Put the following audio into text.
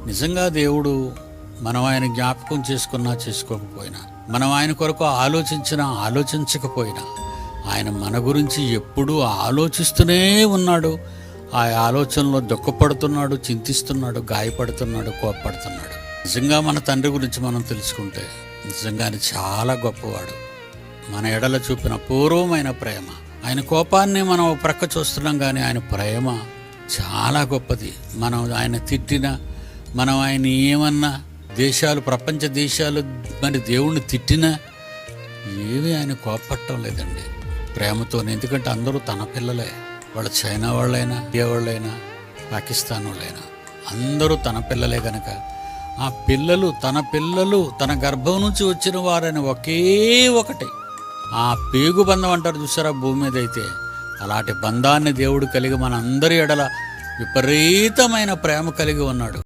నిజంగా దేవుడు మనం ఆయన జ్ఞాపకం చేసుకున్నా చేసుకోకపోయినా, మనం ఆయన కొరకు ఆలోచించినా ఆలోచించకపోయినా, ఆయన మన గురించి ఎప్పుడూ ఆలోచిస్తూనే ఉన్నాడు. ఆ ఆలోచనలో దుఃఖపడుతున్నాడు, చింతిస్తున్నాడు, గాయపడుతున్నాడు, కోప్పడుతున్నాడు. నిజంగా మన తండ్రి గురించి మనం తెలుసుకుంటే నిజంగానే చాలా గొప్పవాడు. మన ఎడల చూపిన పూర్వమైన ప్రేమ, ఆయన కోపాన్ని మనం ప్రక్క చూస్తున్నాం, కానీ ఆయన ప్రేమ చాలా గొప్పది. మనం ఆయన తిట్టినా, మనం ఆయన ఏమన్నా, దేశాలు, ప్రపంచ దేశాలు మరి దేవుణ్ణి తిట్టినా ఏమీ ఆయన కోపట్టడం లేదండి, ప్రేమతోనే. ఎందుకంటే అందరూ తన పిల్లలే. వాళ్ళు చైనా వాళ్ళైనా, ఇండియా వాళ్ళైనా, పాకిస్తాన్ వాళ్ళైనా అందరూ తన పిల్లలే కనుక ఆ పిల్లలు తన గర్భం నుంచి వచ్చిన వారని ఒకే ఒకటి, ఆ పేగు బంధం అంటారు చూసారా భూమి మీద అయితే, అలాంటి బంధాన్ని దేవుడు కలిగి మన అందరి ఎడల విపరీతమైన ప్రేమ కలిగి ఉన్నాడు.